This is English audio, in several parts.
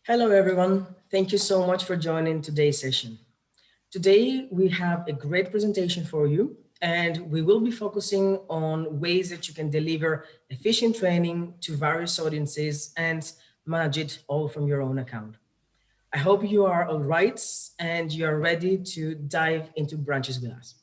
Hello, everyone. Thank you so much for joining today's session. Today, we have a great presentation for you, and we will be focusing on ways that you can deliver efficient training to various audiences and manage it all from your own account. I hope you are all right and you are ready to dive into branches with us.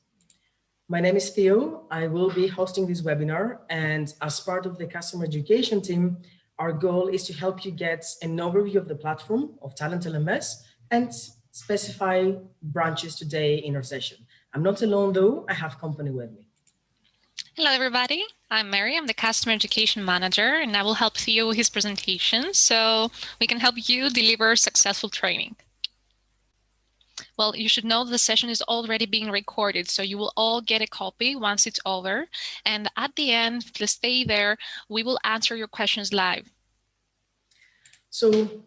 My name is Theo. I will be hosting this webinar, and as part of the customer education team, our goal is to help you get an overview of the platform of TalentLMS and specify branches today in our session. I'm not alone though, I have company with me. Hello, everybody. I'm Mary. I'm the Customer Education Manager, and I will help Theo with his presentation so we can help you deliver successful training. Well, you should know the session is already being recorded, so you will all get a copy once it's over. And at the end, please stay there. We will answer your questions live. So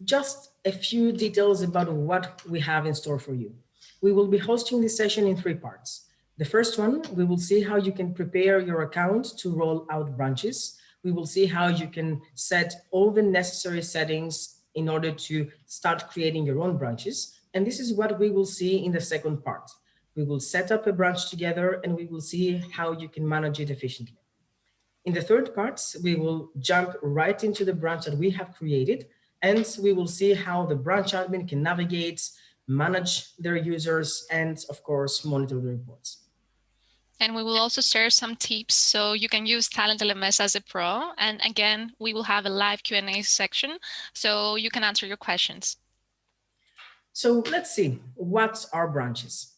just a few details about what we have in store for you. We will be hosting this session in 3 parts. The first one, we will see how you can prepare your account to roll out branches. We will see how you can set all the necessary settings in order to start creating your own branches. And this is what we will see in the second part. We will set up a branch together and we will see how you can manage it efficiently. In the third part, we will jump right into the branch that we have created, and we will see how the branch admin can navigate, manage their users, and of course, monitor the reports. And we will also share some tips so you can use TalentLMS as a pro. And again, we will have a live Q&A section so you can answer your questions. So let's see, what are branches?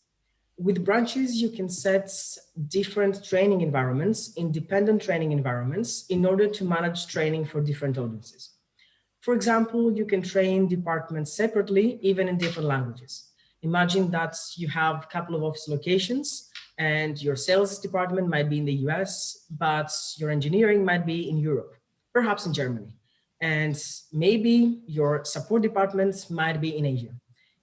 With branches, you can set different training environments, independent training environments, in order to manage training for different audiences. For example, you can train departments separately, even in different languages. Imagine that you have a couple of office locations and your sales department might be in the US, but your engineering might be in Europe, perhaps in Germany. And maybe your support department might be in Asia.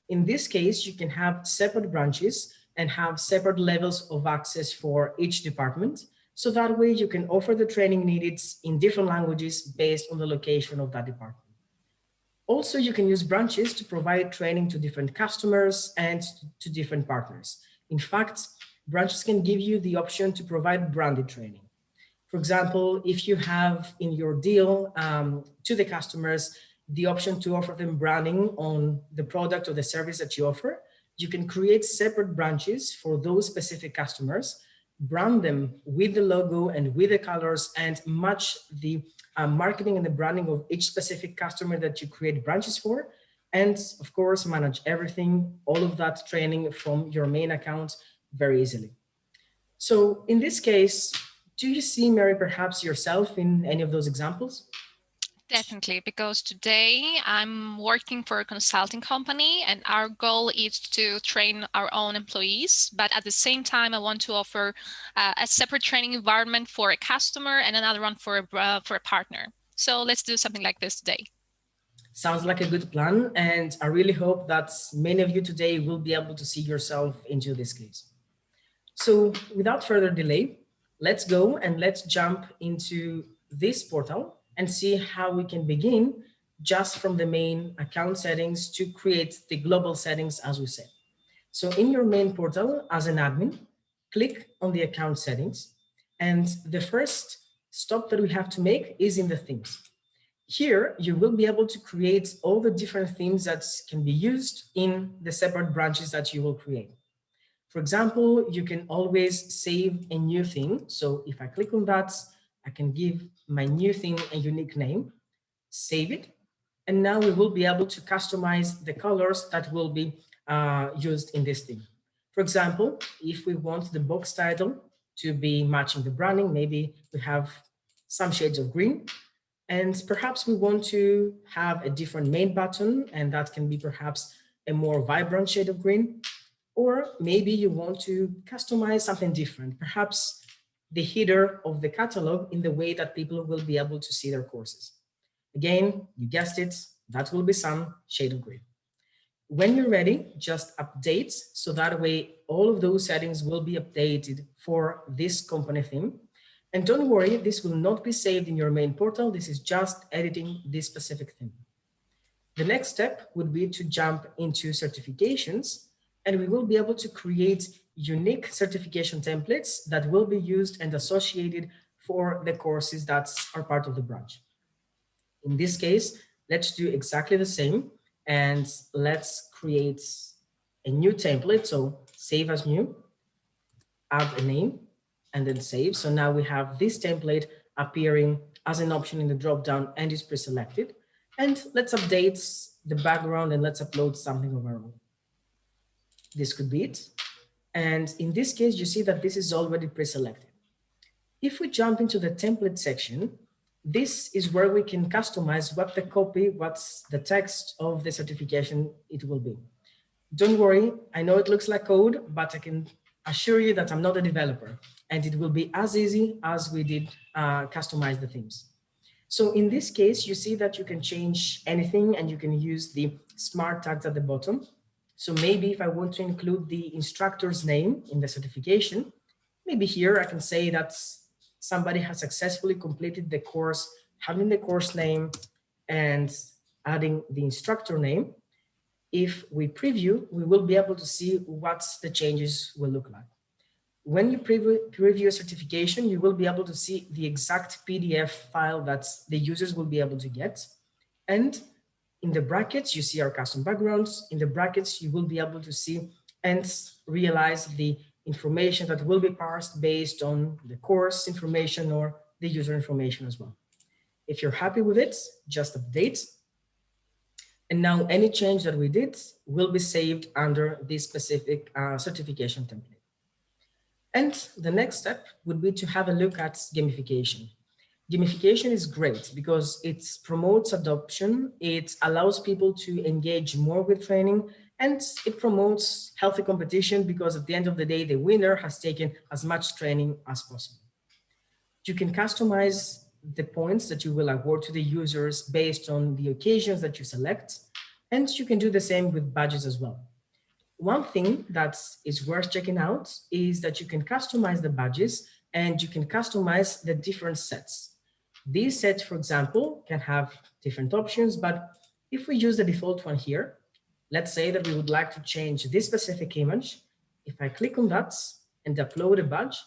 In this case, you can have separate branches and have separate levels of access for each department. So that way you can offer the training needed in different languages based on the location of that department. Also, you can use branches to provide training to different customers and to different partners. In fact, branches can give you the option to provide branded training. For example, if you have in your deal to the customers the option to offer them branding on the product or the service that you offer, you can create separate branches for those specific customers, brand them with the logo and with the colors, and match the marketing and the branding of each specific customer that you create branches for. And of course, manage everything, all of that training from your main account very easily. So in this case, do you see, Mary, perhaps yourself in any of those examples? Definitely, because today I'm working for a consulting company and our goal is to train our own employees. But at the same time, I want to offer a separate training environment for a customer and another one for a partner. So let's do something like this today. Sounds like a good plan. And I really hope that many of you today will be able to see yourself into this case. So without further delay, let's go and let's jump into this portal and see how we can begin just from the main account settings to create the global settings, as we said. So in your main portal as an admin, click on the account settings. And the first stop that we have to make is in the themes. Here, you will be able to create all the different themes that can be used in the separate branches that you will create. For example, you can always save a new theme. So if I click on that, I can give my new theme a unique name, save it, and now we will be able to customize the colors that will be used in this theme. For example, if we want the box title to be matching the branding, maybe we have some shades of green, and perhaps we want to have a different main button, and that can be perhaps a more vibrant shade of green. Or maybe you want to customize something different, perhaps the header of the catalog in the way that people will be able to see their courses. Again, you guessed it, that will be some shade of green. When you're ready, just update, so that way all of those settings will be updated for this company theme. And don't worry, this will not be saved in your main portal. This is just editing this specific theme. The next step would be to jump into certifications, and we will be able to create unique certification templates that will be used and associated for the courses that are part of the branch. In this case, let's do exactly the same, and let's create a new template. So save as new, add a name, and then save. So now we have this template appearing as an option in the dropdown and is pre-selected. And let's update the background and let's upload something of our own. This could be it. And in this case, you see that this is already pre-selected. If we jump into the template section, this is where we can customize what the copy, what's the text of the certification it will be. Don't worry, I know it looks like code, but I can assure you that I'm not a developer, and it will be as easy as we did customize the themes. So in this case, you see that you can change anything and you can use the smart tags at the bottom. So maybe if I want to include the instructor's name in the certification, maybe here I can say that somebody has successfully completed the course, having the course name and adding the instructor name. If we preview, we will be able to see what the changes will look like. When you preview a certification, you will be able to see the exact PDF file that the users will be able to get. And in the brackets, you see our custom backgrounds. In the brackets, you will be able to see and realize the information that will be parsed based on the course information or the user information as well. If you're happy with it, just update. And now any change that we did will be saved under this specific certification template. And the next step would be to have a look at gamification. Gamification is great because it promotes adoption, it allows people to engage more with training, and it promotes healthy competition because at the end of the day, the winner has taken as much training as possible. You can customize the points that you will award to the users based on the occasions that you select, and you can do the same with badges as well. One thing that is worth checking out is that you can customize the badges and you can customize the different sets. These sets, for example, can have different options, but if we use the default one here, let's say that we would like to change this specific image. If I click on that and upload a badge,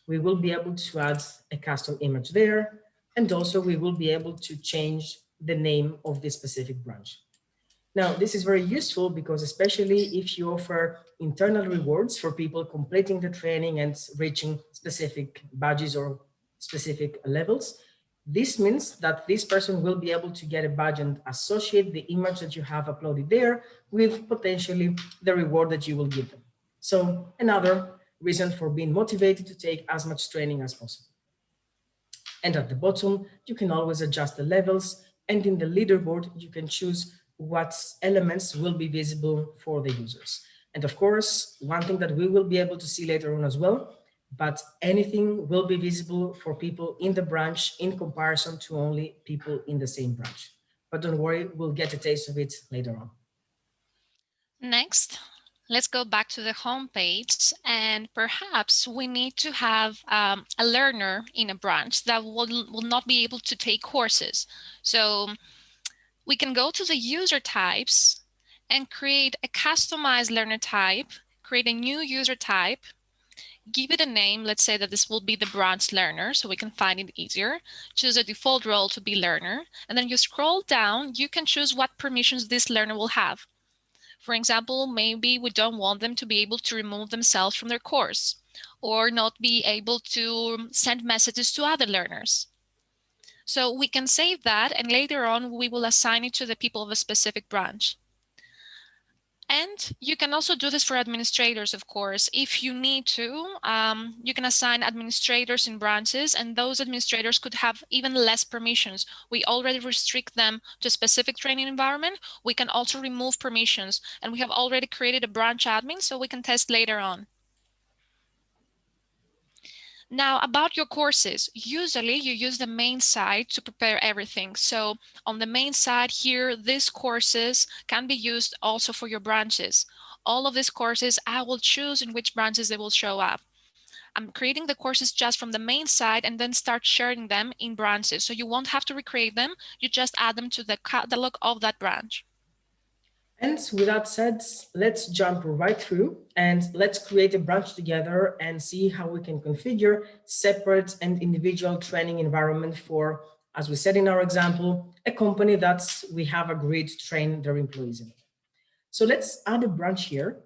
we will be able to add a custom image there. And also we will be able to change the name of this specific branch. Now, this is very useful because especially if you offer internal rewards for people completing the training and reaching specific badges or specific levels, this means that this person will be able to get a badge and associate the image that you have uploaded there with potentially the reward that you will give them. So another reason for being motivated to take as much training as possible. And at the bottom, you can always adjust the levels, and in the leaderboard, you can choose what elements will be visible for the users. And of course, one thing that we will be able to see later on as well, but anything will be visible for people in the branch in comparison to only people in the same branch. But don't worry, we'll get a taste of it later on. Next, let's go back to the home page, and perhaps we need to have a learner in a branch that will not be able to take courses. So we can go to the user types and create a customized learner type, create a new user type, give it a name. Let's say that this will be the branch learner, so we can find it easier. Choose a default role to be learner, and then you scroll down, you can choose what permissions this learner will have. For example, maybe we don't want them to be able to remove themselves from their course or not be able to send messages to other learners. So we can save that, and later on we will assign it to the people of a specific branch. And you can also do this for administrators, of course. If you need to, you can assign administrators in branches, and those administrators could have even less permissions. We already restrict them to a specific training environment. We can also remove permissions, and we have already created a branch admin, so we can test later on. Now, about your courses, usually you use the main site to prepare everything. So on the main site here, these courses can be used also for your branches. All of these courses, I will choose in which branches they will show up. I'm creating the courses just from the main site and then start sharing them in branches. So you won't have to recreate them. You just add them to the catalog of that branch. And with that said, let's jump right through and let's create a branch together and see how we can configure separate and individual training environment for, as we said in our example, a company that we have agreed to train their employees in. So let's add a branch here.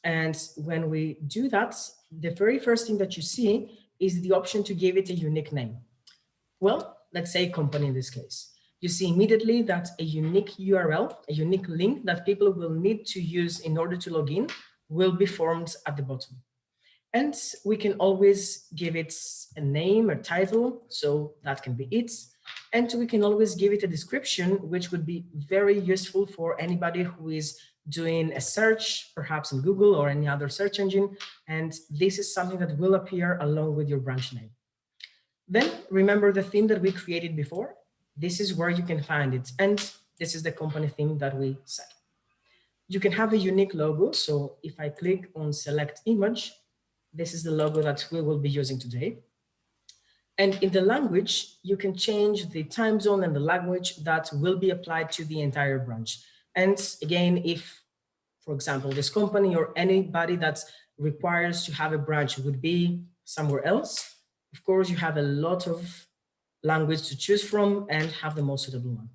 And when we do that, the very first thing that you see is the option to give it a unique name. Well, let's say company in this case. You see immediately that a unique URL, a unique link that people will need to use in order to log in will be formed at the bottom. And we can always give it a name or title, so that can be it. And we can always give it a description, which would be very useful for anybody who is doing a search, perhaps in Google or any other search engine. And this is something that will appear along with your branch name. Then remember the theme that we created before. This is where you can find it. And this is the company theme that we set. You can have a unique logo. So if I click on select image, this is the logo that we will be using today. And in the language, you can change the time zone and the language that will be applied to the entire branch. And again, if, for example, this company or anybody that requires to have a branch would be somewhere else, of course, you have a lot of language to choose from and have the most suitable one.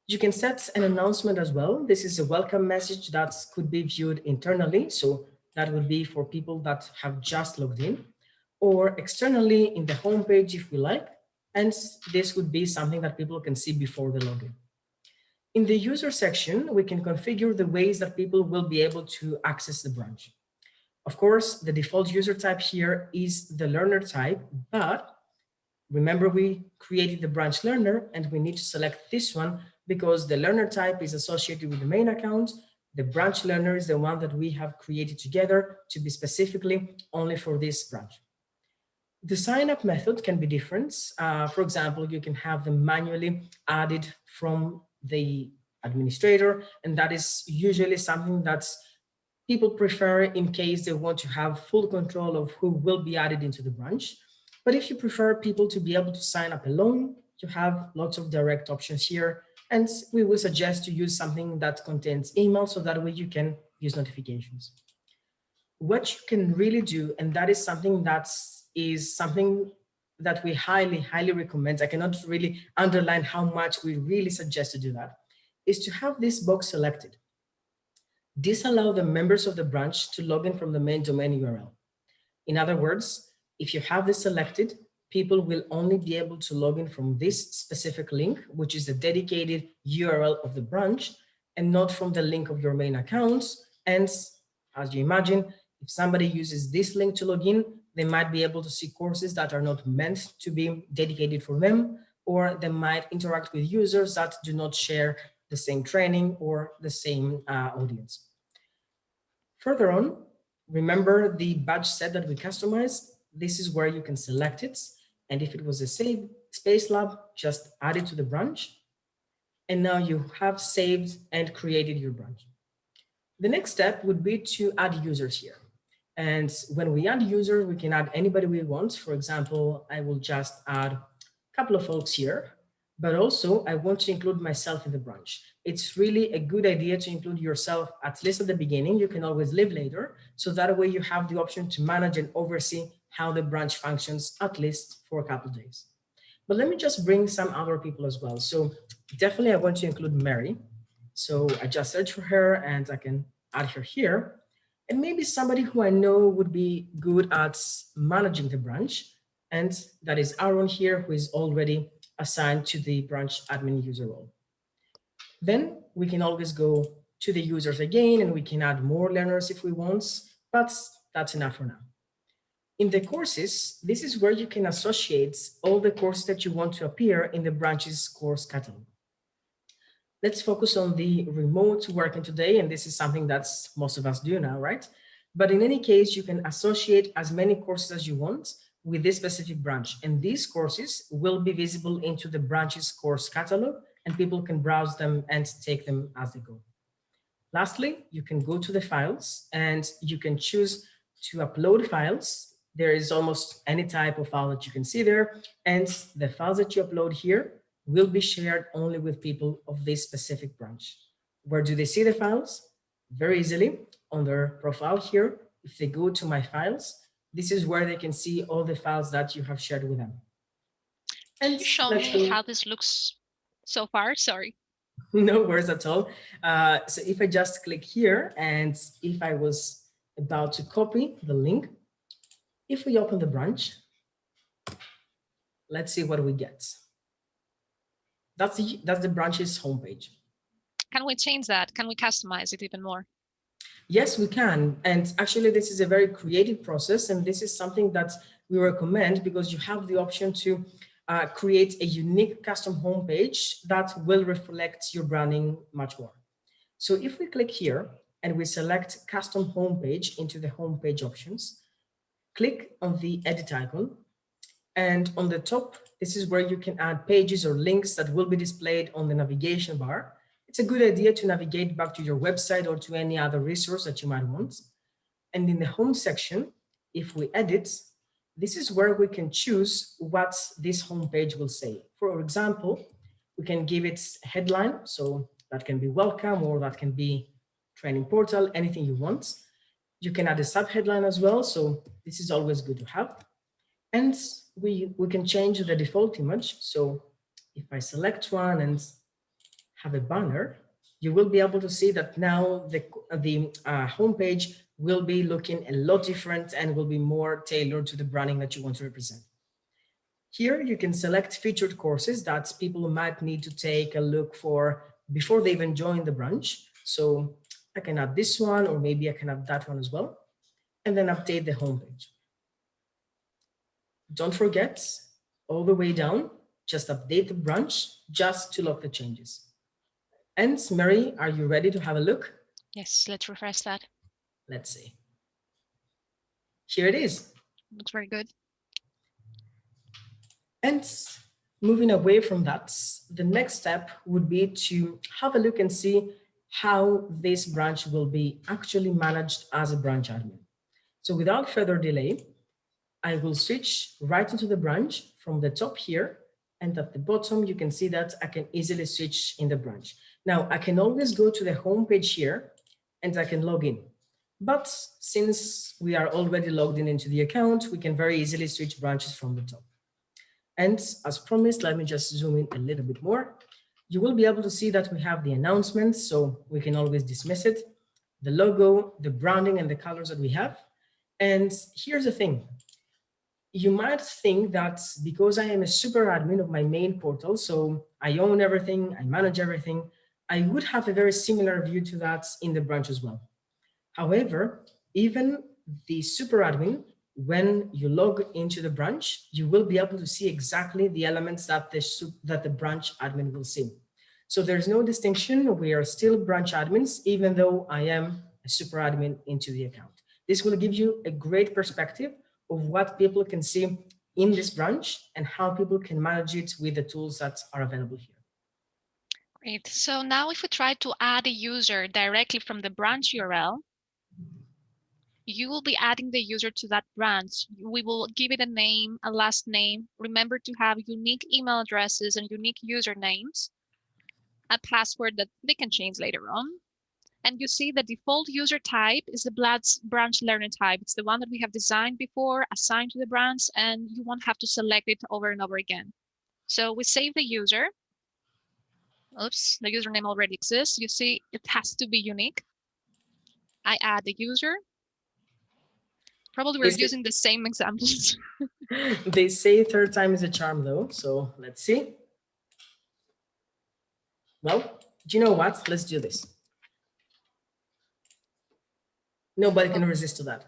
You can set an announcement as well. This is a welcome message that could be viewed internally. So that would be for people that have just logged in, or externally in the homepage if we like. And this would be something that people can see before the login. In the user section, we can configure the ways that people will be able to access the branch. Of course, the default user type here is the learner type, but remember we created the branch learner and we need to select this one because the learner type is associated with the main account. The branch learner is the one that we have created together to be specifically only for this branch. The sign up method can be different. For example, you can have them manually added from the administrator, and that is usually something that's people prefer in case they want to have full control of who will be added into the branch. But if you prefer people to be able to sign up alone, you have lots of direct options here. And we will suggest to use something that contains email so that way you can use notifications. What you can really do, and that is something that we highly recommend. I cannot really underline how much we really suggest to do that, is to have this box selected. Disallow the members of the branch to log in from the main domain URL. In other words, if you have this selected, people will only be able to log in from this specific link, which is the dedicated URL of the branch, and not from the link of your main accounts. And as you imagine, if somebody uses this link to log in, they might be able to see courses that are not meant to be dedicated for them, or they might interact with users that do not share the same training or the same audience. Further on, remember the badge set that we customized. This is where you can select it. And if it was a save space lab, just add it to the branch. And now you have saved and created your branch. The next step would be to add users here. And when we add users, we can add anybody we want. For example, I will just add a couple of folks here, but also I want to include myself in the branch. It's really a good idea to include yourself at least at the beginning. You can always leave later. So that way you have the option to manage and oversee how the branch functions, at least for a couple of days. But let me just bring some other people as well. So definitely I want to include Mary. So I just search for her and I can add her here. And maybe somebody who I know would be good at managing the branch. And that is Aaron here, who is already assigned to the branch admin user role. Then we can always go to the users again, and we can add more learners if we want, but that's enough for now. In the courses, this is where you can associate all the courses that you want to appear in the branch's course catalog. Let's focus on the remote working today, and this is something that most of us do now, right? But in any case, you can associate as many courses as you want with this specific branch, and these courses will be visible into the branch's course catalog, and people can browse them and take them as they go. Lastly, you can go to the files and you can choose to upload files. There is almost any type of file that you can see there. And the files that you upload here will be shared only with people of this specific branch. Where do they see the files? Very easily on their profile here. If they go to my files, this is where they can see all the files that you have shared with them. Can And you show let's me go. how this looks so far? Sorry. No worries at all. So if I just click here and if I was about to copy the link, if we open the branch, let's see what we get. That's the branch's homepage. Can we change that? Can we customize it even more? Yes, we can. And actually, this is a very creative process. And this is something that we recommend because you have the option to create a unique custom homepage that will reflect your branding much more. So if we click here and we select custom homepage into the homepage options, click on the edit icon. And on the top, this is where you can add pages or links that will be displayed on the navigation bar. It's a good idea to navigate back to your website or to any other resource that you might want. And in the home section, if we edit, this is where we can choose what this homepage will say. For example, we can give it a headline, so that can be welcome or that can be training portal, anything you want. You can add a subheadline as well, so this is always good to have. And we can change the default image. So if I select one and have a banner, you will be able to see that now the homepage will be looking a lot different and will be more tailored to the branding that you want to represent. Here you can select featured courses that people might need to take a look for before they even join the branch. So I can add this one, or maybe I can add that one as well, and then update the homepage. Don't forget, all the way down, just update the branch just to lock the changes. And Mary, are you ready to have a look? Yes, let's refresh that. Let's see. Here it is. Looks very good. And moving away from that, the next step would be to have a look and see how this branch will be actually managed as a branch admin. So without further delay, I will switch right into the branch from the top here. And at the bottom, you can see that I can easily switch in the branch. Now, I can always go to the home page here and I can log in. But since we are already logged in into the account, we can very easily switch branches from the top. And as promised, let me just zoom in a little bit more. You will be able to see that we have the announcements, so we can always dismiss it, the logo, the branding, and the colors that we have. And here's the thing. You might think that because I am a super admin of my main portal, so I own everything, I manage everything, I would have a very similar view to that in the branch as well. However, even the super admin, when you log into the branch, you will be able to see exactly the elements that the branch admin will see. So there's no distinction. We are still branch admins, even though I am a super admin into the account. This will give you a great perspective of what people can see in this branch and how people can manage it with the tools that are available here. Great. So now if we try to add a user directly from the branch URL, you will be adding the user to that branch. We will give it a name, a last name. Remember to have unique email addresses and unique usernames, a password that they can change later on. And you see the default user type is the branch learner type. It's the one that we have designed before, assigned to the branch, and you won't have to select it over and over again. So we save the user. Oops, the username already exists. You see, it has to be unique. I add the user. Probably we're using the same examples. They say third time is a charm though, so let's see. Well, do you know what? Let's do this. Nobody can resist to that.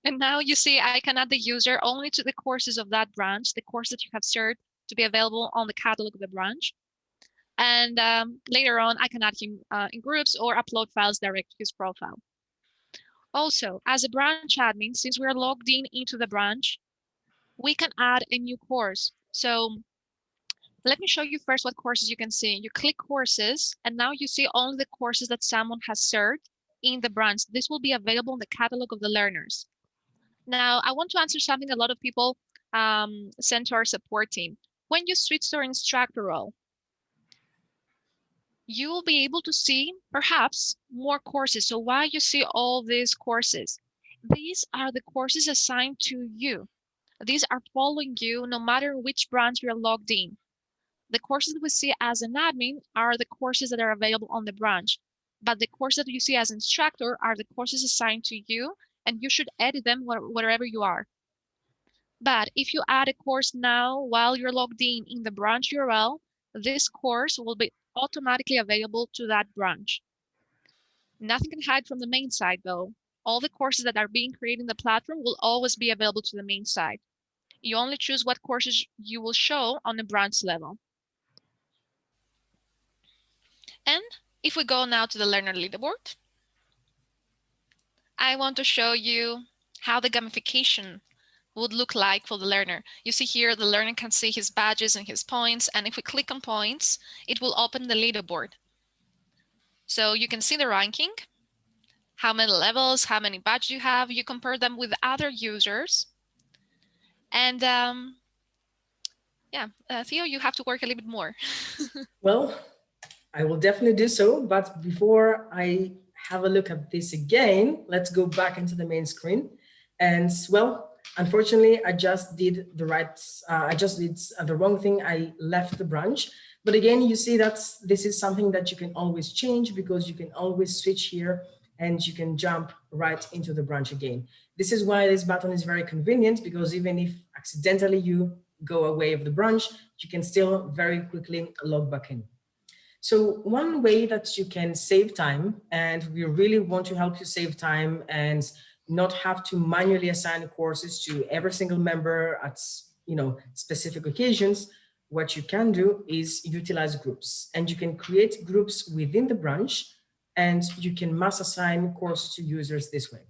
And now you see I can add the user only to the courses of that branch, the course that you have shared to be available on the catalog of the branch. And later on, I can add him in groups or upload files direct to his profile. Also, as a branch admin, since we're logged in into the branch, we can add a new course. So let me show you first what courses you can see. You click courses, and now you see only the courses that someone has served in the branch. This will be available in the catalog of the learners. Now, I want to answer something a lot of people sent to our support team. When you switch to our instructor role, you will be able to see perhaps more courses. So why you see all these courses? These are the courses assigned to you. These are following you no matter which branch you're logged in. The courses that we see as an admin are the courses that are available on the branch, but the courses that you see as instructor are the courses assigned to you, and you should edit them wherever you are. But if you add a course now while you're logged in the branch URL, this course will be automatically available to that branch. Nothing can hide from the main site though. All the courses that are being created in the platform will always be available to the main site. You only choose what courses you will show on the branch level. And if we go now to the learner leaderboard, I want to show you how the gamification would look like for the learner. You see here, the learner can see his badges and his points. And if we click on points, it will open the leaderboard. So you can see the ranking, how many levels, how many badges you have. You compare them with other users. And yeah, Theo, you have to work a little bit more. Well, I will definitely do so. But before I have a look at this again, let's go back into the main screen. And well, unfortunately, I just did the wrong thing. I left the branch. But again, you see that this is something that you can always change, because you can always switch here and you can jump right into the branch again. This is why this button is very convenient, because even if accidentally you go away of the branch, you can still very quickly log back in. So one way that you can save time, and we really want to help you save time and not have to manually assign courses to every single member at specific occasions, what you can do is utilize groups, and you can create groups within the branch, and you can mass assign courses to users this way.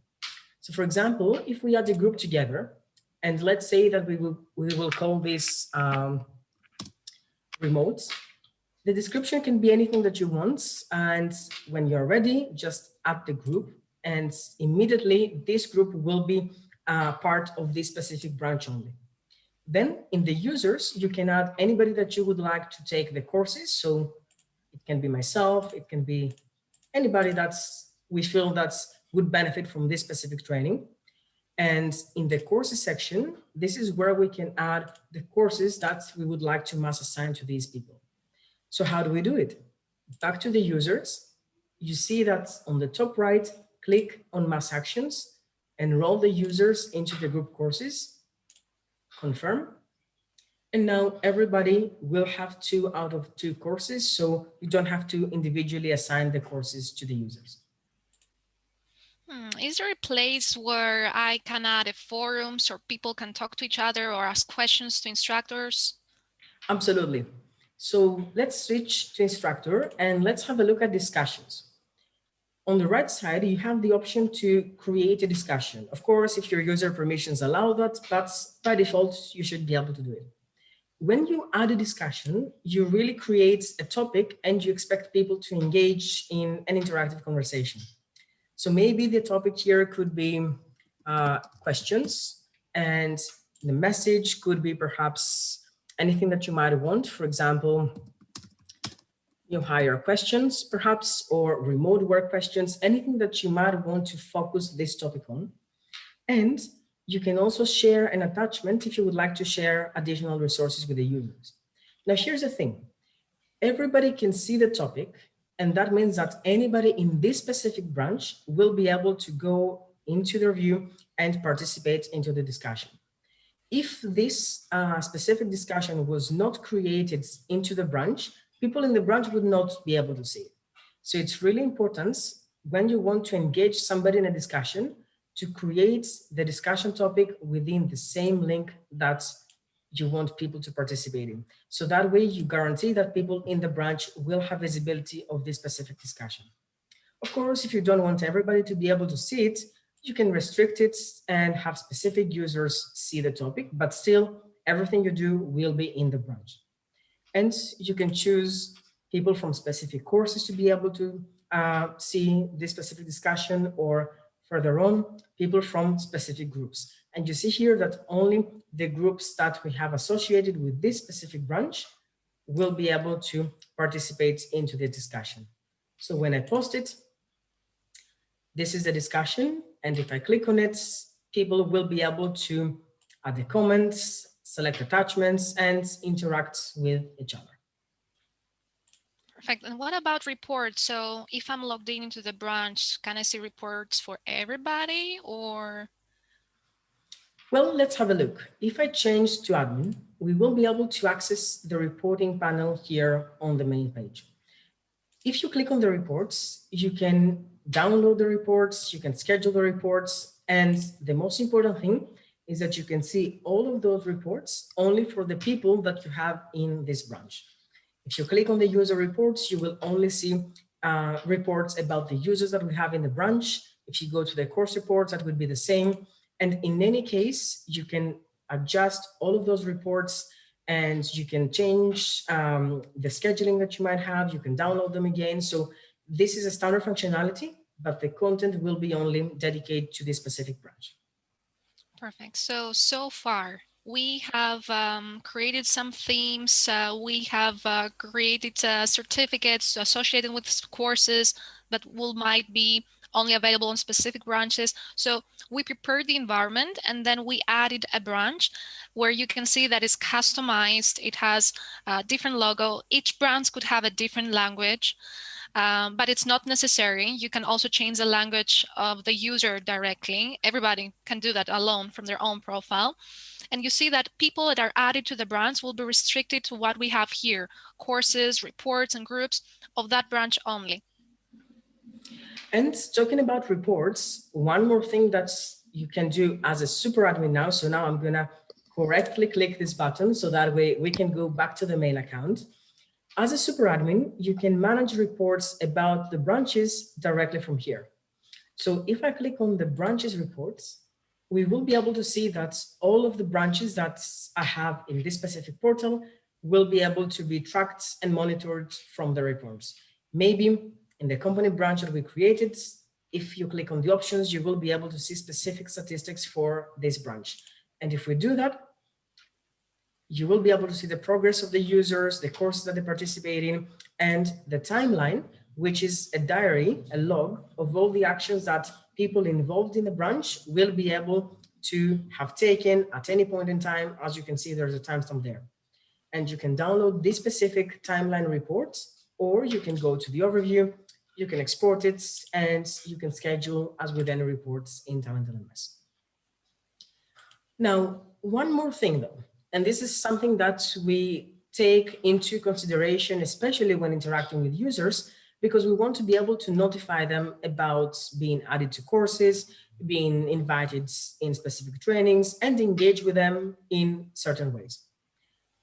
So for example, if we add a group together, and let's say that we will call this remote. The description can be anything that you want, and when you're ready, just add the group, and immediately this group will be part of this specific branch only. Then in the users, you can add anybody that you would like to take the courses. So it can be myself, it can be anybody we feel would benefit from this specific training. And in the courses section, this is where we can add the courses that we would like to mass assign to these people. So how do we do it? Back to the users, you see that on the top right, click on mass actions, enroll the users into the group courses, confirm. And now everybody will have 2 out of 2 courses, so you don't have to individually assign the courses to the users. Is there a place where I can add a forum so people can talk to each other or ask questions to instructors? Absolutely. So let's switch to instructor and let's have a look at discussions. On the right side, you have the option to create a discussion. Of course, if your user permissions allow that, that's by default, you should be able to do it. When you add a discussion, you really create a topic and you expect people to engage in an interactive conversation. So maybe the topic here could be questions, and the message could be perhaps anything that you might want. For example, hire questions perhaps, or remote work questions, anything that you might want to focus this topic on. And you can also share an attachment if you would like to share additional resources with the users. Now, here's the thing. Everybody can see the topic, and that means that anybody in this specific branch will be able to go into the review and participate into the discussion. If this specific discussion was not created into the branch, people in the branch would not be able to see it. So it's really important when you want to engage somebody in a discussion to create the discussion topic within the same link that you want people to participate in. So that way you guarantee that people in the branch will have visibility of this specific discussion. Of course, if you don't want everybody to be able to see it, you can restrict it and have specific users see the topic, but still everything you do will be in the branch. And you can choose people from specific courses to be able to see this specific discussion, or further on, people from specific groups. And you see here that only the groups that we have associated with this specific branch will be able to participate into the discussion. So when I post it, this is the discussion. And if I click on it, people will be able to add the comments, select attachments, and interact with each other. Perfect. And what about reports? So if I'm logged into the branch, can I see reports for everybody or? Well, let's have a look. If I change to admin, we will be able to access the reporting panel here on the main page. If you click on the reports, you can download the reports, you can schedule the reports, and the most important thing is that you can see all of those reports only for the people that you have in this branch. If you click on the user reports, you will only see reports about the users that we have in the branch. If you go to the course reports, that would be the same. And in any case, you can adjust all of those reports and you can change the scheduling that you might have. You can download them again. So this is a standard functionality, but the content will be only dedicated to this specific branch. Perfect. So far, we have created some themes. We have created certificates associated with courses that might be only available in specific branches. So we prepared the environment and then we added a branch where you can see that it's customized. It has a different logo. Each branch could have a different language. But it's not necessary. You can also change the language of the user directly. Everybody can do that alone from their own profile. And you see that people that are added to the branch will be restricted to what we have here, courses, reports, and groups of that branch only. And talking about reports, one more thing that you can do as a super admin now. So now I'm gonna correctly click this button so that way we can go back to the main account. As a super admin, you can manage reports about the branches directly from here. So if I click on the branches reports, we will be able to see that all of the branches that I have in this specific portal will be able to be tracked and monitored from the reports. Maybe in the company branch that we created, if you click on the options, you will be able to see specific statistics for this branch. And if we do that, you will be able to see the progress of the users, the courses that they participate in, and the timeline, which is a diary, a log of all the actions that people involved in the branch will be able to have taken at any point in time. As you can see, there's a timestamp there. And you can download this specific timeline report, or you can go to the overview, you can export it, and you can schedule as with any reports in TalentLMS. Now, one more thing though, and this is something that we take into consideration, especially when interacting with users, because we want to be able to notify them about being added to courses, being invited in specific trainings, and engage with them in certain ways.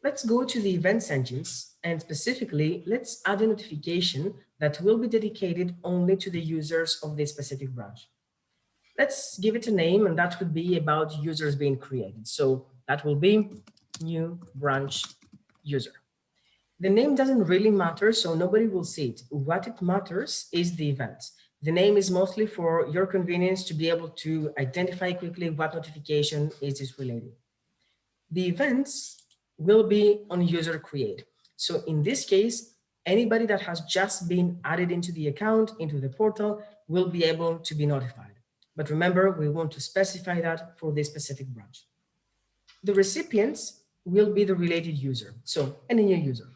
Let's go to the events engines, and specifically, let's add a notification that will be dedicated only to the users of this specific branch. Let's give it a name, and that would be about users being created. So that will be new branch user. The name doesn't really matter, so nobody will see it. What it matters is the event. The name is mostly for your convenience to be able to identify quickly what notification is related. The events will be on user create. So in this case, anybody that has just been added into the account, into the portal, will be able to be notified. But remember, we want to specify that for this specific branch. The recipients will be the related user, so any new user.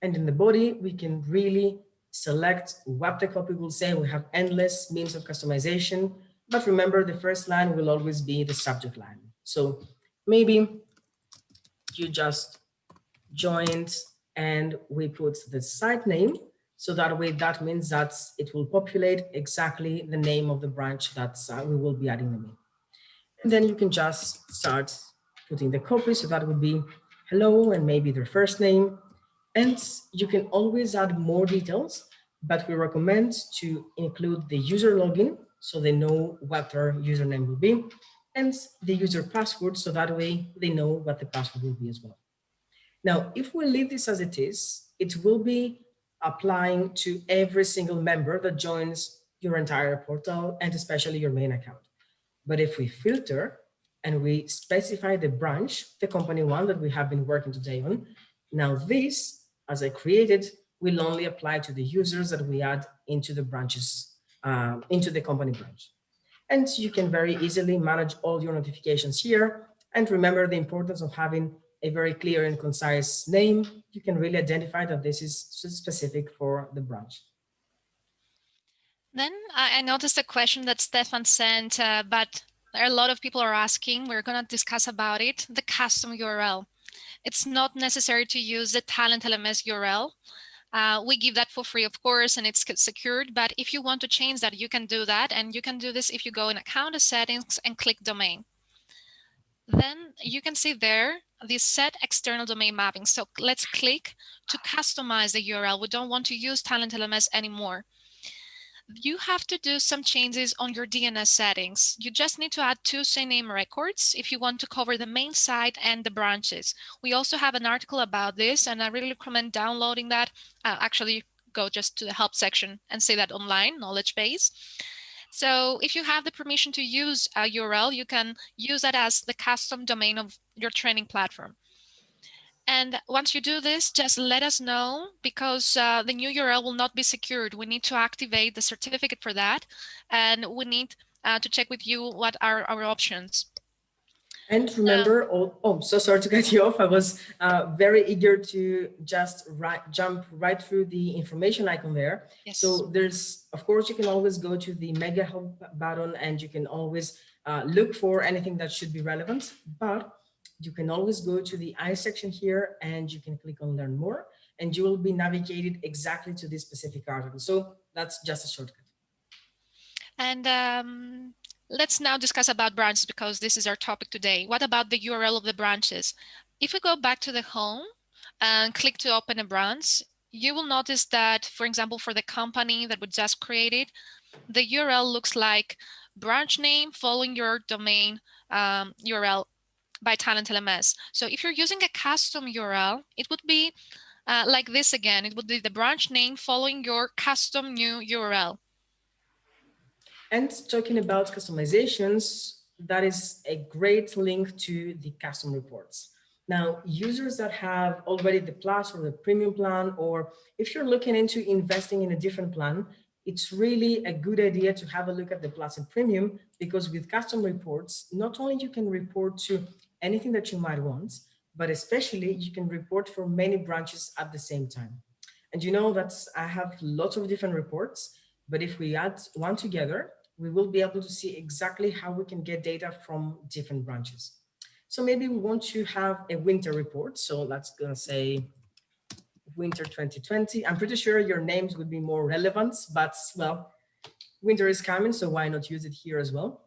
And in the body, we can really select what the copy will say. We have endless means of customization, but remember the first line will always be the subject line. So maybe you just joined and we put the site name. So that way, that means that it will populate exactly the name of the branch that we will be adding them in. And then you can just start putting the copy. So that would be hello and maybe their first name. And you can always add more details, but we recommend to include the user login so they know what their username will be, and the user password so that way they know what the password will be as well. Now, if we leave this as it is, it will be applying to every single member that joins your entire portal and especially your main account. But if we filter and we specify the branch, the company one that we have been working today on. Now this, as I created, will only apply to the users that we add into the branches, into the company branch. And you can very easily manage all your notifications here. And remember the importance of having a very clear and concise name. You can really identify that this is specific for the branch. Then I noticed a question that Stefan sent, but a lot of people are asking. We're going to discuss about it, the custom URL. It's not necessary to use the TalentLMS URL. We give that for free, of course, and it's secured. But if you want to change that, you can do that. And you can do this if you go in account settings and click domain. Then you can see there the set external domain mapping. So let's click to customize the URL. We don't want to use TalentLMS anymore. You have to do some changes on your DNS settings. You just need to add 2 sign-name records if you want to cover the main site and the branches. We also have an article about this, and I really recommend downloading that. Actually, go just to the help section and see that online, knowledge base. So if you have the permission to use a URL, you can use that as the custom domain of your training platform. And once you do this, just let us know, because the new URL will not be secured. We need to activate the certificate for that. And we need to check with you what are our options. And remember, so sorry to cut you off. I was very eager to just jump right through the information icon there. Yes. So there's, of course, you can always go to the mega help button and you can always look for anything that should be relevant, but you can always go to the I section here and you can click on learn more and you will be navigated exactly to this specific article. So that's just a shortcut. And let's now discuss about branches, because this is our topic today. What about the URL of the branches? If we go back to the home and click to open a branch, you will notice that, for example, for the company that we just created, the URL looks like branch name following your domain URL by TalentLMS. So if you're using a custom URL, it would be like this again. It would be the branch name following your custom new URL. And talking about customizations, that is a great link to the custom reports. Now, users that have already the Plus or the Premium plan, or if you're looking into investing in a different plan, it's really a good idea to have a look at the Plus and Premium, because with custom reports, not only you can report to anything that you might want, but especially you can report for many branches at the same time. And you know that I have lots of different reports, but if we add one together, we will be able to see exactly how we can get data from different branches. So maybe we want to have a winter report. So let's gonna say winter 2020. I'm pretty sure your names would be more relevant, but well, winter is coming, so why not use it here as well?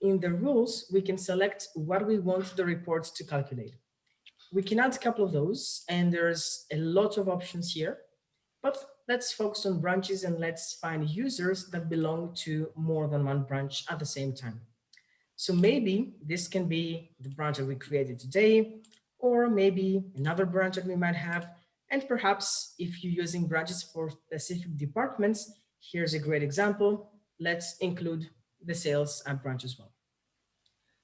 In the rules, we can select what we want the reports to calculate. We can add a couple of those, and there's a lot of options here. But let's focus on branches and let's find users that belong to more than one branch at the same time. So maybe this can be the branch that we created today, or maybe another branch that we might have. And perhaps if you're using branches for specific departments, here's a great example. Let's include the sales branch as well.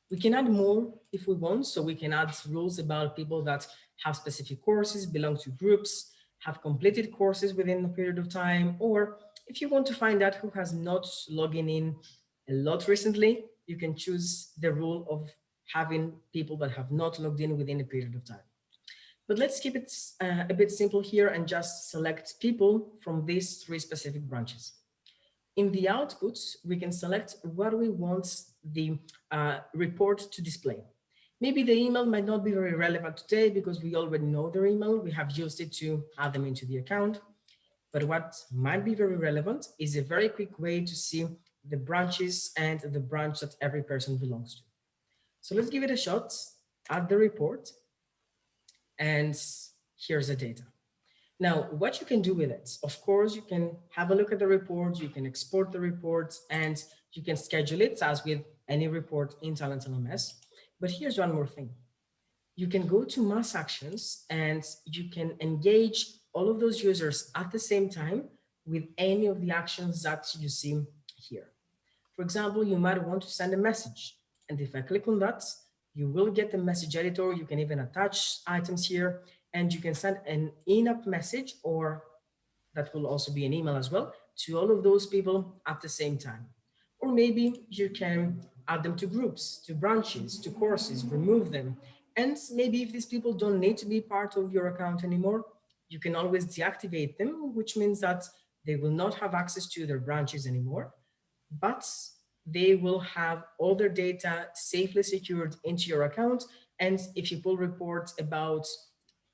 We can add more if we want. So we can add rules about people that have specific courses, belong to groups, have completed courses within a period of time, or if you want to find out who has not logged in a lot recently, you can choose the rule of having people that have not logged in within a period of time. But let's keep it a bit simple here and just select people from these 3 specific branches. In the outputs, we can select what we want the report to display. Maybe the email might not be very relevant today because we already know their email. We have used it to add them into the account. But what might be very relevant is a very quick way to see the branches and the branch that every person belongs to. So let's give it a shot, add the report, and here's the data. Now, what you can do with it, of course, you can have a look at the report, you can export the report, and you can schedule it as with any report in TalentLMS. But here's one more thing. You can go to mass actions and you can engage all of those users at the same time with any of the actions that you see here. For example, you might want to send a message. And if I click on that, You will get the message editor. You can even attach items here, and you can send an in-app message, or that will also be an email as well, to all of those people at the same time. Or maybe you can add them to groups, to branches, to courses, remove them. And maybe if these people don't need to be part of your account anymore, you can always deactivate them, which means that they will not have access to their branches anymore, but they will have all their data safely secured into your account. And if you pull reports about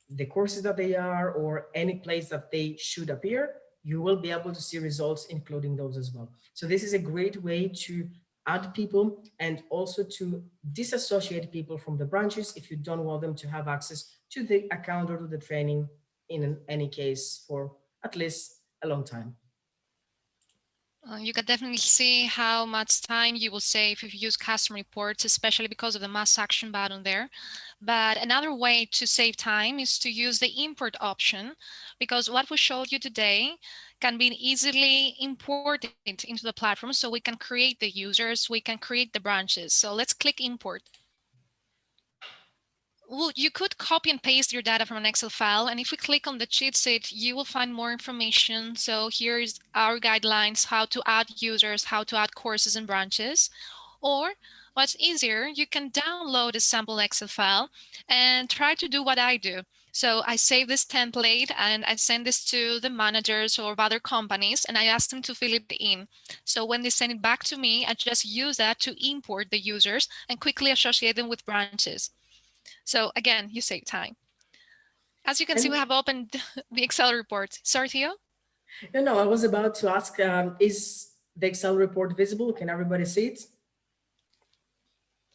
the courses that they are or any place that they should appear, you will be able to see results, including those as well. So this is a great way to add people and also to disassociate people from the branches if you don't want them to have access to the account or to the training in any case for at least a long time. You can definitely see how much time you will save if you use custom reports, especially because of the mass action button there. But another way to save time is to use the import option, because what we showed you today can be easily imported into the platform. So we can create the users, we can create the branches. So let's click import. Well, you could copy and paste your data from an Excel file, and if we click on the cheat sheet, you will find more information. So here's our guidelines, how to add users, how to add courses and branches. Or what's easier, you can download a sample Excel file and try to do what I do. So I save this template and I send this to the managers or other companies, and I ask them to fill it in. So when they send it back to me, I just use that to import the users and quickly associate them with branches. So again, you save time. As you can see, And we have opened the Excel report. Sorry, Theo? I was about to ask, is the Excel report visible? Can everybody see it?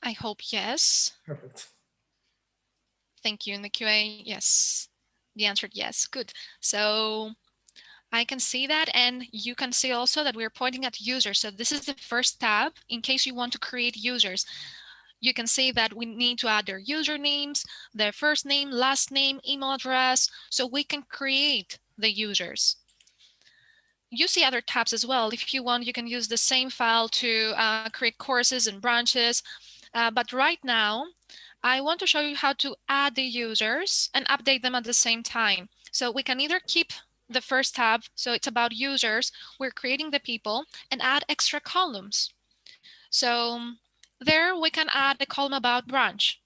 I hope yes. Perfect. Thank you. In the QA, yes. The answer yes. Good. So I can see that, and you can see also that we're pointing at users. So this is the first tab in case you want to create users. You can see that we need to add their usernames, their first name, last name, email address, so we can create the users. You see other tabs as well. If you want, you can use the same file to create courses and branches. But right now, I want to show you how to add the users and update them at the same time. So we can either keep the first tab, so it's about users, we're creating the people, and add extra columns. So there we can add a column about branch.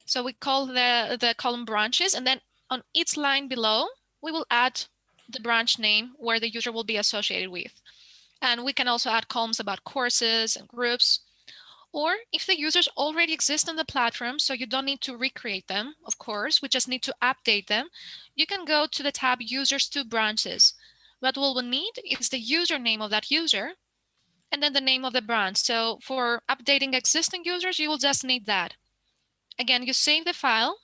So we call the column branches, and then on each line below, we will add the branch name where the user will be associated with. And we can also add columns about courses and groups. Or if the users already exist on the platform, so you don't need to recreate them, of course, we just need to update them, you can go to the tab Users to Branches. What we'll need is the username of that user and then the name of the branch. So for updating existing users, you will just need that. Again, you save the file,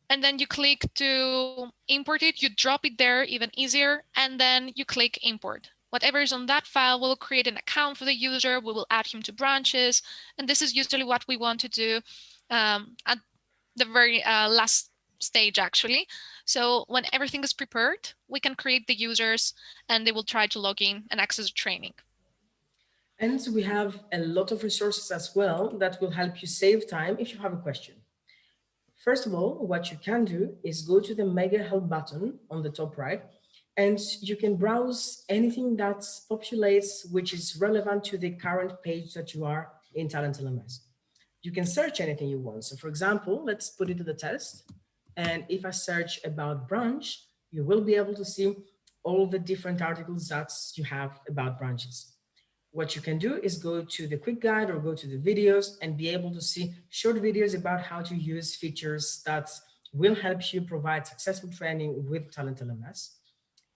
and then you click to import it, you drop it there, even easier, and then you click import. Whatever is on that file, we'll create an account for the user, we will add him to branches, and this is usually what we want to do at the very last stage, actually. So when everything is prepared, we can create the users and they will try to log in and access the training. And we have a lot of resources as well that will help you save time if you have a question. First of all, what you can do is go to the Mega Help button on the top right, and you can browse anything that populates which is relevant to the current page that you are in TalentLMS. You can search anything you want. So for example, let's put it to the test. And if I search about branch, you will be able to see all the different articles that you have about branches. What you can do is go to the quick guide or go to the videos and be able to see short videos about how to use features that will help you provide successful training with TalentLMS.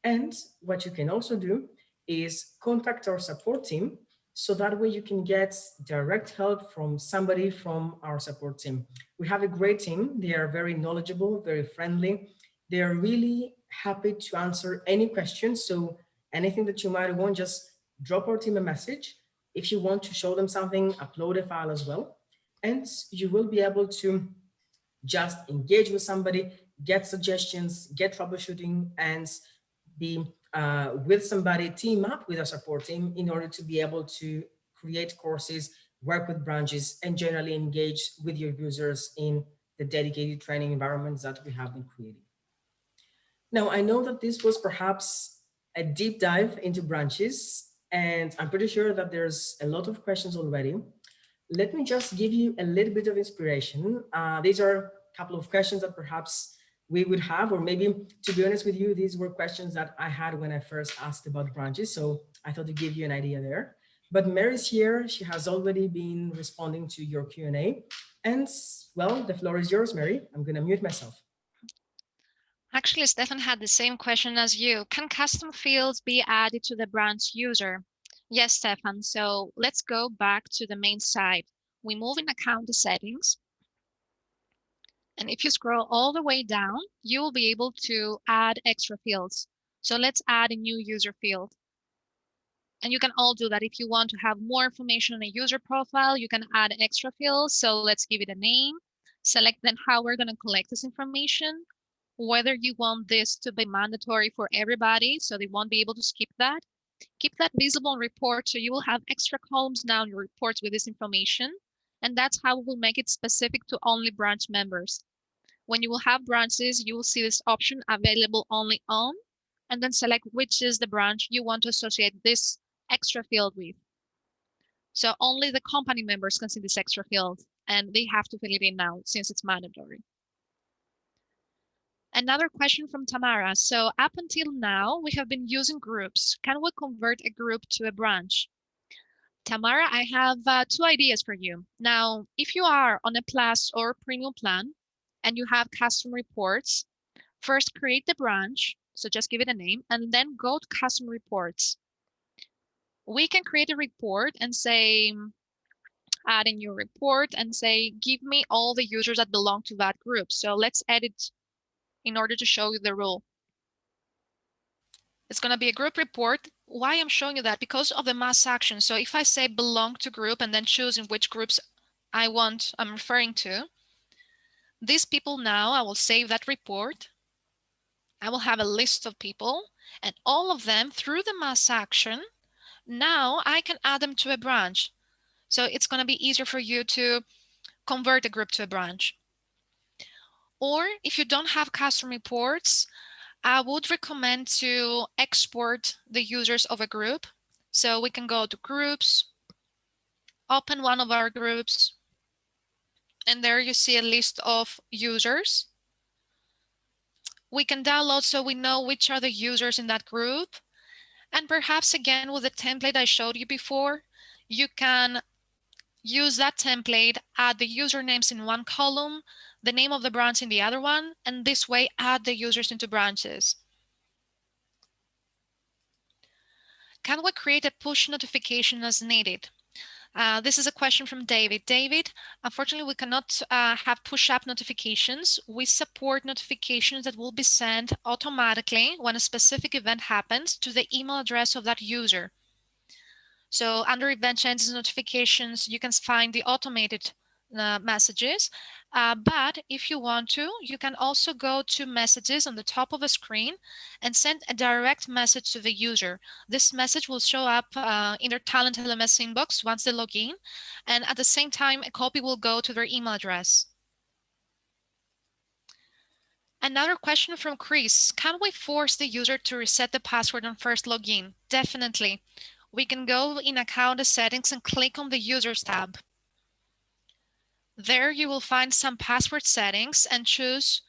And what you can also do is contact our support team, so that way you can get direct help from somebody from our support team. We have a great team. They are very knowledgeable, very friendly. They are really happy to answer any questions. So anything that you might want, just drop our team a message. If you want to show them something, upload a file as well. And you will be able to just engage with somebody, get suggestions, get troubleshooting, and be with somebody, team up with a support team in order to be able to create courses work with branches, and generally engage with your users in the dedicated training environments that we have been creating. Now, I know that this was perhaps a deep dive into branches, and I'm pretty sure that there's a lot of questions already. Let me just give you a little bit of inspiration. These are a couple of questions that perhaps we would have, or maybe, to be honest with you, these were questions that I had when I first asked about branches. So I thought to give you an idea there. But Mary's here. She has already been responding to your Q&A. And well, the floor is yours, Mary. I'm going to mute myself. Actually, Stefan had the same question as you. Can custom fields be added to the branch user? Yes, Stefan. So let's go back to the main site. We move in account settings. And if you scroll all the way down, you will be able to add extra fields. So let's add a new user field. And you can all do that. If you want to have more information on a user profile, you can add extra fields. So let's give it a name, select then how we're going to collect this information, whether you want this to be mandatory for everybody, so they won't be able to skip that. Keep that visible in report, so you will have extra columns now in your reports with this information. And that's how we'll make it specific to only branch members. When you will have branches, you will see this option available only on, and then select which is the branch you want to associate this extra field with. So only the company members can see this extra field, and they have to fill it in now since it's mandatory. Another question from Tamara. So up until now, we have been using groups. Can we convert a group to a branch? Tamara, I have two ideas for you. Now, if you are on a Plus or Premium plan and you have custom reports, first create the branch. So just give it a name and then go to custom reports. We can create a report and say, add a new report and say, give me all the users that belong to that group. So let's edit in order to show you the rule. It's going to be a group report. Why I'm showing you that? Because of the mass action. So if I say belong to group and then choosing which groups I'm referring to, these people now, I will save that report. I will have a list of people and all of them through the mass action. Now I can add them to a branch. So it's going to be easier for you to convert a group to a branch. Or if you don't have custom reports, I would recommend to export the users of a group. So we can go to groups, open one of our groups, and there you see a list of users. We can download so we know which are the users in that group. And perhaps again, with the template I showed you before, you can use that template, add the usernames in one column, the name of the branch in the other one, and this way add the users into branches. Can we create a push notification as needed? This is a question from David. David, unfortunately, we cannot have push-up notifications. We support notifications that will be sent automatically when a specific event happens to the email address of that user. So under event changes notifications, you can find the automated messages. But if you want to, you can also go to messages on the top of a screen and send a direct message to the user. This message will show up in their TalentLMS inbox once they log in. And at the same time, a copy will go to their email address. Another question from Chris. Can we force the user to reset the password on first login? Definitely. We can go in account settings and click on the users tab. There you will find some password settings and choose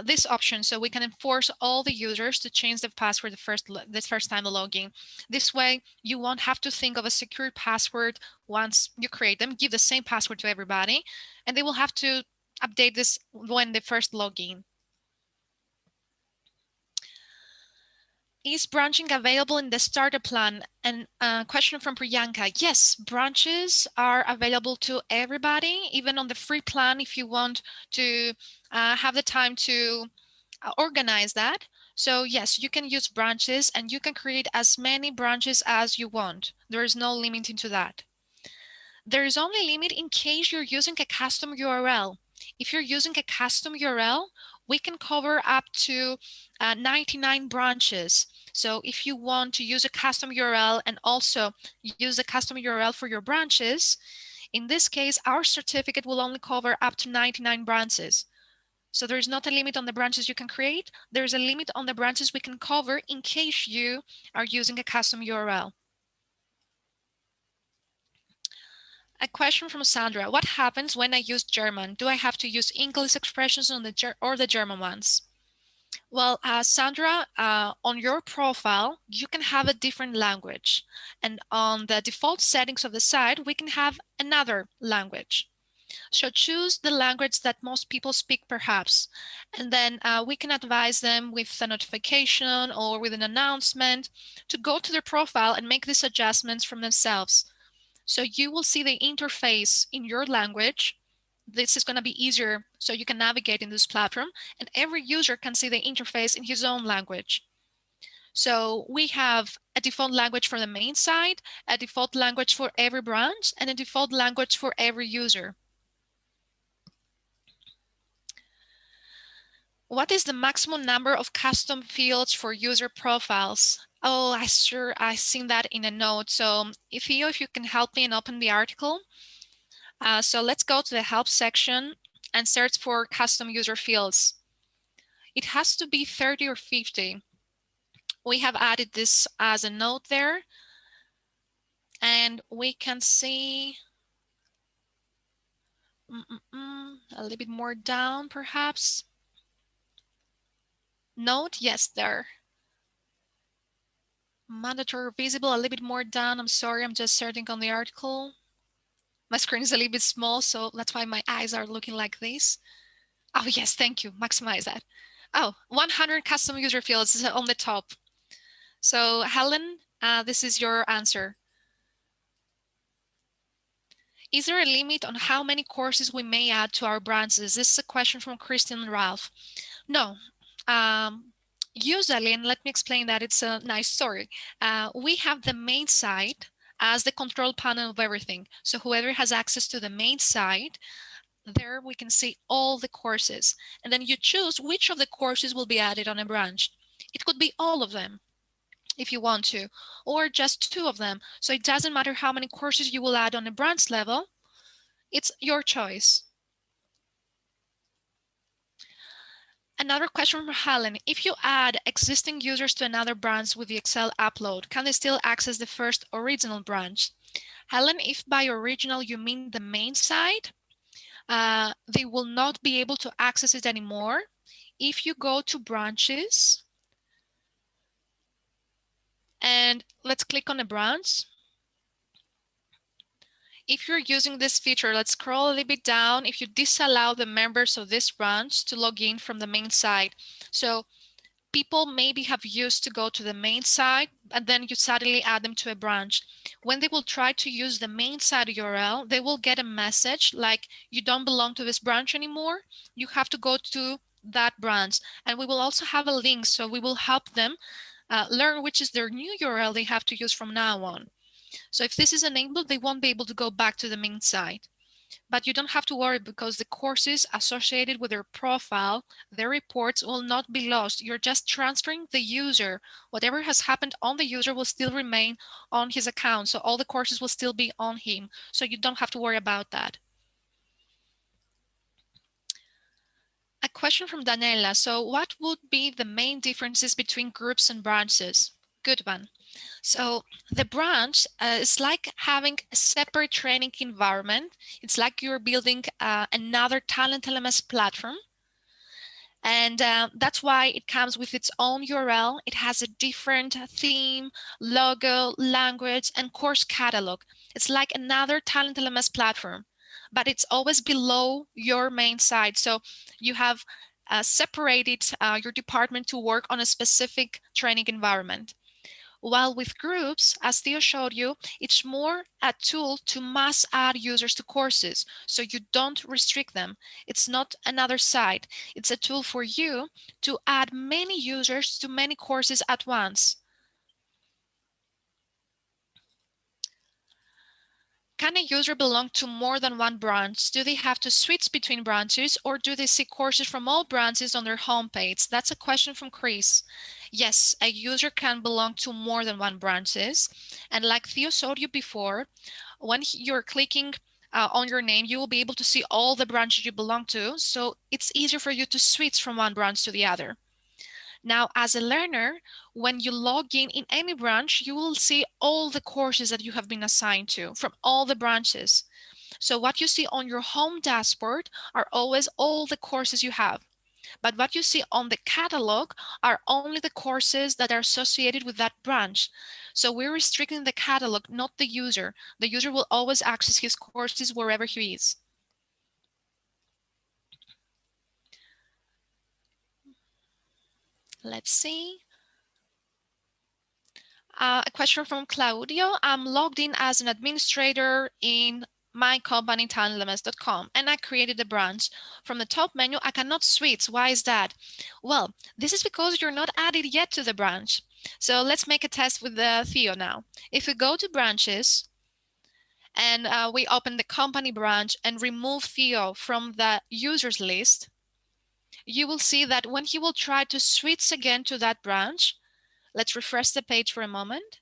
this option so we can enforce all the users to change the password the first time they log in. This way you won't have to think of a secure password once you create them. Give the same password to everybody and they will have to update this when they first log in. Is branching available in the starter plan? And question from Priyanka. Yes, branches are available to everybody, even on the free plan if you want to have the time to organize that. So yes, you can use branches and you can create as many branches as you want. There is no limit into that. There is only a limit in case you're using a custom URL. If you're using a custom URL, we can cover up to 99 branches. So if you want to use a custom URL and also use a custom URL for your branches, In this case, our certificate will only cover up to 99 branches. So there is not a limit on the branches you can create. There's a limit on the branches we can cover in case you are using a custom URL. A question from Sandra. What happens when I use German? Do I have to use English expressions on the German ones? Well, Sandra, on your profile, you can have a different language. And on the default settings of the site, we can have another language. So choose the language that most people speak, perhaps. And then we can advise them with a notification or with an announcement to go to their profile and make these adjustments from themselves. So you will see the interface in your language. This is going to be easier so you can navigate in this platform, and every user can see the interface in his own language. So we have a default language for the main site, a default language for every branch, and a default language for every user. What is the maximum number of custom fields for user profiles? Oh, I've seen that in a note. So Theo, if you can help me and open the article. So let's go to the help section and search for custom user fields. It has to be 30 or 50. We have added this as a note there. And we can see a little bit more down, perhaps. Note, yes, there. Mandatory visible, a little bit more down. I'm sorry, I'm just searching on the article. My screen is a little bit small, so that's why my eyes are looking like this. Oh, yes, thank you. Maximize that. Oh, 100 custom user fields is on the top. So Helen, this is your answer. Is there a limit on how many courses we may add to our branches? This is a question from Christian and Ralph. No. Usually, and let me explain that, it's a nice story. We have the main site as the control panel of everything. So whoever has access to the main site, there we can see all the courses. And then you choose which of the courses will be added on a branch. It could be all of them if you want to, or just 2 of them. So it doesn't matter how many courses you will add on a branch level. It's your choice. Another question from Helen. If you add existing users to another branch with the Excel upload, can they still access the first original branch? Helen, if by original you mean the main site, they will not be able to access it anymore. If you go to branches, and let's click on a branch. If you're using this feature, let's scroll a little bit down. If you disallow the members of this branch to log in from the main site. So people maybe have used to go to the main site and then you suddenly add them to a branch. When they will try to use the main site URL, they will get a message like you don't belong to this branch anymore. You have to go to that branch. And we will also have a link, so we will help them learn which is their new URL they have to use from now on. So if this is enabled, they won't be able to go back to the main site. But you don't have to worry because the courses associated with their profile, their reports will not be lost. You're just transferring the user. Whatever has happened on the user will still remain on his account. So all the courses will still be on him. So you don't have to worry about that. A question from Daniela. So what would be the main differences between groups and branches? Good one. So the branch is like having a separate training environment. It's like you're building another TalentLMS platform. And that's why it comes with its own URL. It has a different theme, logo, language, and course catalog. It's like another TalentLMS platform, but it's always below your main site. So you have separated your department to work on a specific training environment. While with groups, as Theo showed you, it's more a tool to mass add users to courses, so you don't restrict them. It's not another site. It's a tool for you to add many users to many courses at once. Can a user belong to more than one branch? Do they have to switch between branches, or do they see courses from all branches on their homepage? That's a question from Chris. Yes, a user can belong to more than one branches. And like Theo showed you before, when you're clicking on your name, you will be able to see all the branches you belong to. So it's easier for you to switch from one branch to the other. Now, as a learner, when you log in any branch, you will see all the courses that you have been assigned to from all the branches. So what you see on your home dashboard are always all the courses you have. But what you see on the catalog are only the courses that are associated with that branch. So we're restricting the catalog, not the user. The user will always access his courses wherever he is. Let's see. A question from Claudio. I'm logged in as an administrator in my company, TalentLMS.com, and I created a branch. From the top menu, I cannot switch. Why is that? Well, this is because you're not added yet to the branch. So let's make a test with Theo now. If we go to branches and we open the company branch and remove Theo from the users list, you will see that when he will try to switch again to that branch, let's refresh the page for a moment.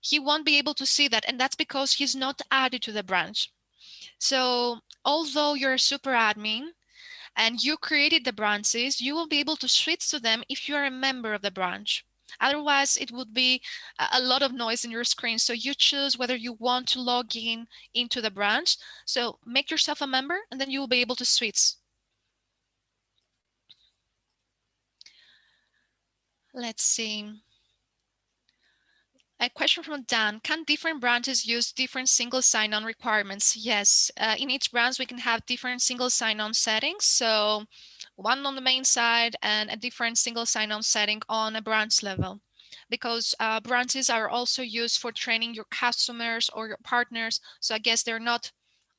He won't be able to see that, and that's because he's not added to the branch. So although you're a super admin and you created the branches, you will be able to switch to them if you're a member of the branch. Otherwise, it would be a lot of noise in your screen. So you choose whether you want to log in into the branch. So make yourself a member, and then you will be able to switch. Let's see. A question from Dan. Can different branches use different single sign-on requirements? Yes. In each branch, we can have different single sign-on settings. So one on the main side and a different single sign-on setting on a branch level. Because branches are also used for training your customers or your partners. So I guess they're not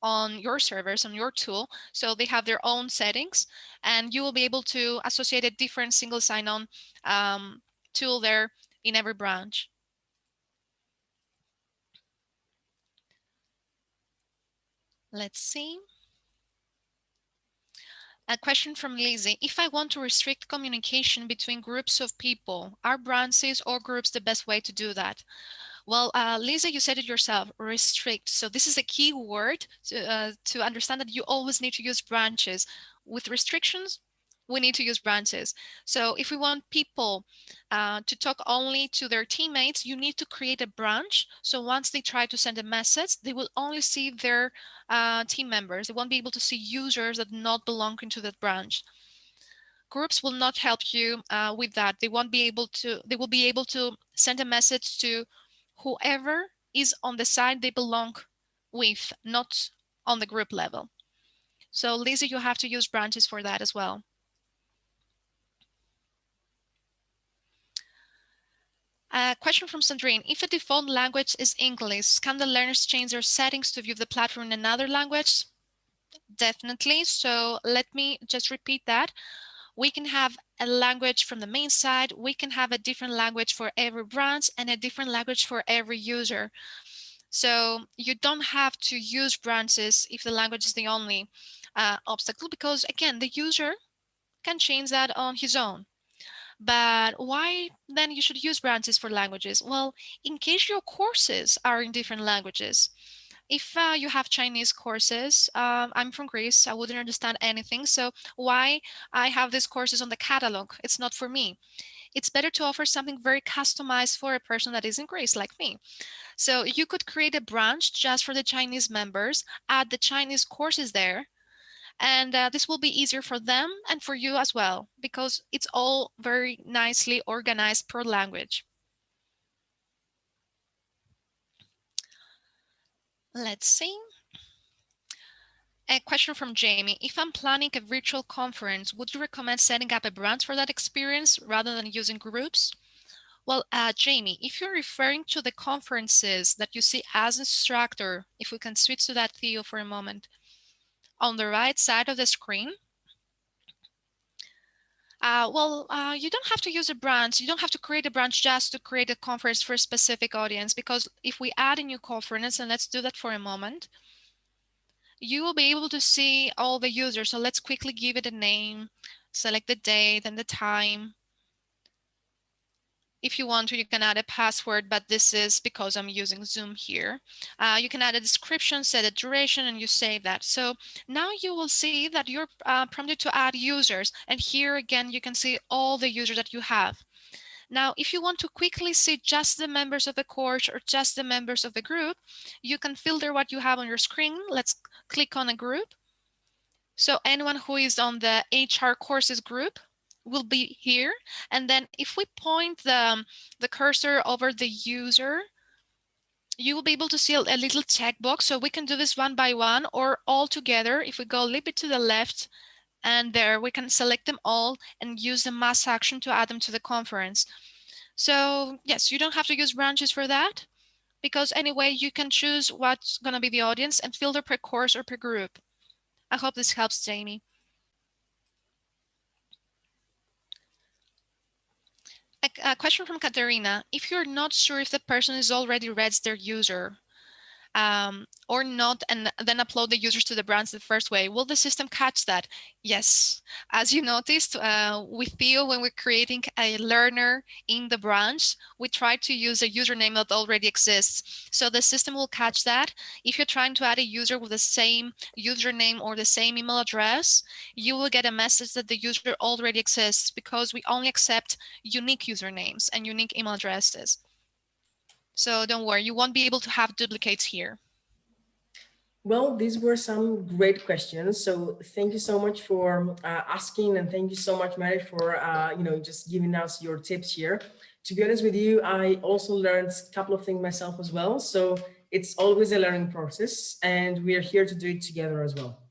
on your servers, on your tool. So they have their own settings. And you will be able to associate a different single sign-on tool there in every branch. Let's see. A question from Lizzie. If I want to restrict communication between groups of people, are branches or groups the best way to do that? Well, Lisa, you said it yourself, restrict. So this is a key word to understand that you always need to use branches. With restrictions, we need to use branches. So if we want people to talk only to their teammates, you need to create a branch. So once they try to send a message, they will only see their team members. They won't be able to see users that not belong into that branch. Groups will not help you with that. They won't be able to, they will be able to send a message to whoever is on the side they belong with, not on the group level. So Lisa, you have to use branches for that as well. A question from Sandrine. If a default language is English, can the learners change their settings to view the platform in another language? Definitely. So let me just repeat that. We can have a language from the main side. We can have a different language for every branch and a different language for every user. So you don't have to use branches if the language is the only obstacle, because again, the user can change that on his own. But why then you should use branches for languages? Well, in case your courses are in different languages. If you have Chinese courses, I'm from Greece, I wouldn't understand anything. So why I have these courses on the catalog? It's not for me. It's better to offer something very customized for a person that is in Greece, like me. So you could create a branch just for the Chinese members, add the Chinese courses there, and this will be easier for them and for you as well, because it's all very nicely organized per language. Let's see. A question from Jamie. If I'm planning a virtual conference, would you recommend setting up a branch for that experience rather than using groups? Well, Jamie, if you're referring to the conferences that you see as instructor, if we can switch to that, Theo, for a moment. On the right side of the screen, you don't have to use a branch. You don't have to create a branch just to create a conference for a specific audience, because if we add a new conference, and let's do that for a moment, you will be able to see all the users. So let's quickly give it a name, select the date and the time. If you want to, you can add a password, but this is because I'm using Zoom here. You can add a description, set a duration, and you save that. So now you will see that you're prompted to add users. And here again, you can see all the users that you have. Now, if you want to quickly see just the members of the course or just the members of the group, you can filter what you have on your screen. Let's click on a group. So anyone who is on the HR courses group will be here. And then if we point the cursor over the user, you will be able to see a little checkbox. So we can do this one by one or all together. If we go a little bit to the left, and there we can select them all and use the mass action to add them to the conference. So yes, you don't have to use branches for that, because anyway, you can choose what's going to be the audience and filter per course or per group. I hope this helps, Jamie. A question from Katerina. If you're not sure if the person is already registered user or not, and then upload the users to the branch the first way, will the system catch that? Yes. As you noticed with Theo, when we're creating a learner in the branch, we try to use a username that already exists. So the system will catch that. If you're trying to add a user with the same username or the same email address, you will get a message that the user already exists, because we only accept unique usernames and unique email addresses. So don't worry, you won't be able to have duplicates here. Well, these were some great questions. So thank you so much for asking, and thank you so much, Mary, for just giving us your tips here. To be honest with you, I also learned a couple of things myself as well. So it's always a learning process, and we are here to do it together as well.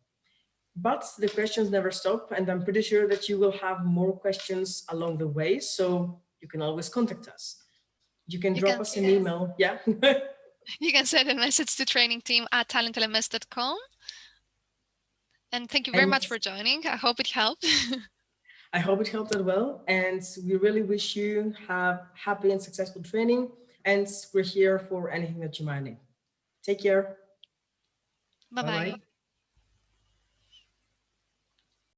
But the questions never stop, and I'm pretty sure that you will have more questions along the way. So you can always contact us. You can drop us an email. Yeah. You can send a message to trainingteam@talentlms.com. And thank you very much for joining. I hope it helped. I hope it helped as well. And we really wish you have happy and successful training. And we're here for anything that you might need. Take care. Bye-bye.